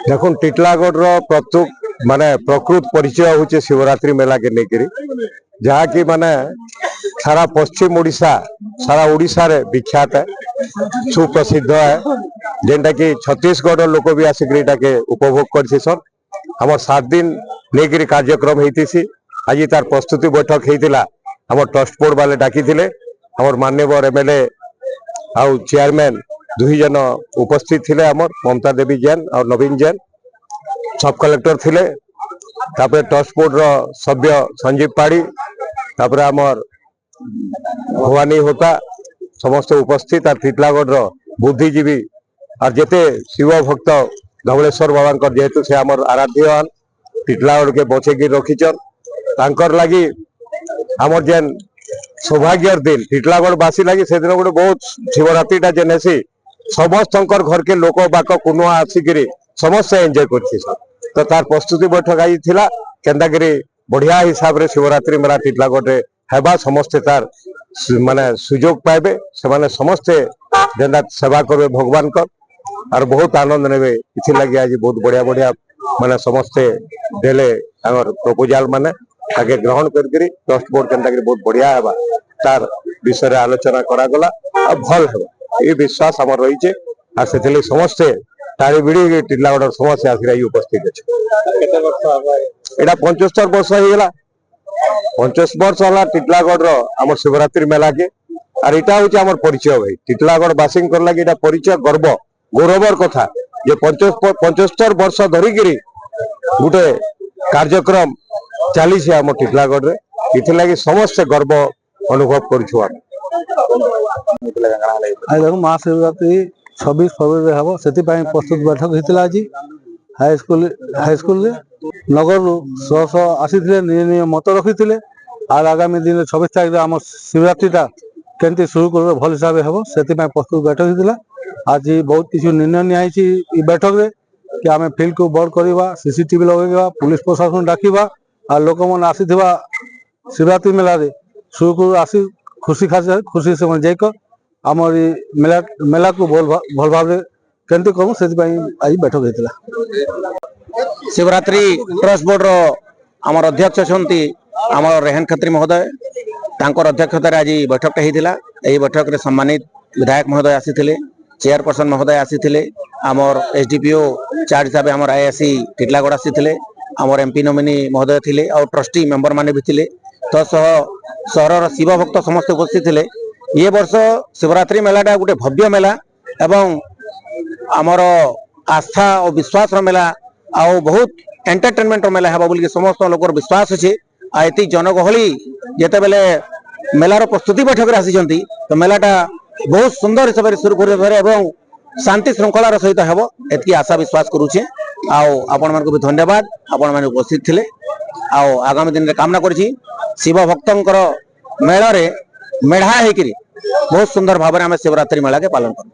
देखो टिटलागढ़ प्रत्येक माने प्रकृत परिचय होचे शिवरात्रि मेला के लेकर जहाँ की माने सारा पश्चिम ओडिशा सारा ओडिशा रे विख्यात है सुप्रसिद्ध है जेनटा कि छत्तीसगढ़ लोक भी आसिक उपभोग कर हमर 7 दिन लेकर कार्यक्रम होती आज तार प्रस्तुति बैठक होता आम ट्रस्ट बोर्ड वाले डाकी हमर माननीय एमएलए आउ चेयरमैन 2 जन उपस्थित थे आमर ममता देवी जैन और नवीन जैन सब कलेक्टर थिले तापर ट्रस्ट बोर्ड रो सभ्य संजीव पाड़ी तापर आमर भवानी होता समस्त उपस्थित और टिटलागढ़ रो बुद्धिजीवी और जेते शिव भक्त धवलेश्वर बाबा जेहेतु से आमर आराध्यवान टिटलागढ़ के बचेकी रखीचन तांकर लगी आमर जेन सौभाग्य दिन टिटलागढ़ बासी लगी से दिन गोटे बहुत शिवरात्रि टा जेन हेसी समस्त घर के लोक बाक कुनुआ आसिक समस्त एंजॉय कर तार प्रस्तुति बैठक आई थिला केंदागिरी बढ़िया हिसाब रे शिवरात्रि मेला टिटलागढ़ हेबा समस्ते तार माने सुजोग पाइबे से माने समस्ते जेंदा सेवा करबे भगवान को और बहुत आनंद नेबे इथि लागि आज बहुत बढ़िया बढ़िया माने समस्ते देले हमर प्रपोजल माने ताके ग्रहण करकरी ट्रस्ट बोर्ड केंदागिरी बहुत बढ़िया हेबा तार विषय रे आलोचना करा गला आ भल हेबा ये विश्वास आम रही है से समस्ते टाड़ी बिड़ी टिटलागढ़ समस्या आसिक उपस्थित अच्छे यहाँ 75 वर्ष होगा 50 वर्ष है टिटलागढ़ आम शिवरात्रि मेला के और यहाँ हूँ आम परिचय भाई टिटलागढ़ बासी लगे परिचय गर्व गौरवर कथा जे 75 वर्ष धरिक गोटे कार्यक्रम चली आम टिटलागढ़ इथिलागी समस्ते गर्व अनुभव करूँ देखो महाशिवरात्रि 26 फरवरी हम से प्रस्तुत बैठक होता आज हाईस्कल नगर शह शह आसी निज मत रखी और आगामी दिन 26 तारीख आम शिवरात्रिटा केमती शुरू कर भल हिसाब हम से प्रस्तुत बैठक होता आज बहुत किसी निर्णय निया बैठक रे कि आम फिल्ड को बड़ करवा सीसीटीवी लगे पुलिस प्रशासन डाकवा और लोक मैंने आसी शिवरात्रि मेला शुरू आसी खुशी से मन जाइक आमर मेला को भल भाव केमती करूँ से आज बैठक होता शिवरात्रि ट्रस्ट बोर्ड रो आमर अध्यक्ष अच्छा आमर रेहन खत्री महोदय तांकर अध्यक्षतार आज बैठकटा होता यही बैठक रे सम्मानित विधायक महोदय आसी चेयरपर्सन महोदय आसी आमर एसडीपीओ चार्ज हिसाब आमर आईएससी टिटलागढ़ आसी आमर एमपी नोमिनी महोदय थिले और ट्रस्टी मेंबर माने भी थिले तो सहर शिव भक्त समस्त उपस्थित थे ये वर्ष शिवरात्रि मेलाटा गोटे भव्य मेला एवं आमर आस्था और विश्वास मेला आउ बहुत एंटरटेनमेंट मेला है बोल समस्त लोक विश्वास अच्छे आती जनगहली जिते बेले मेलार प्रस्तुति बैठक आसी तो मेलाटा बहुत सुंदर हिसाब से शुरू कर शांति श्रृंखलार सहित हम एति आशा विश्वास करुचे आपण मानक भी धन्यवाद आपण माने उपस्थित थे आगामी दिन में कामना करी शिव भक्तंकर मेला रे मेढ़ा होकर बहुत सुंदर भाव में शिवरात्रि मेला के पालन कर।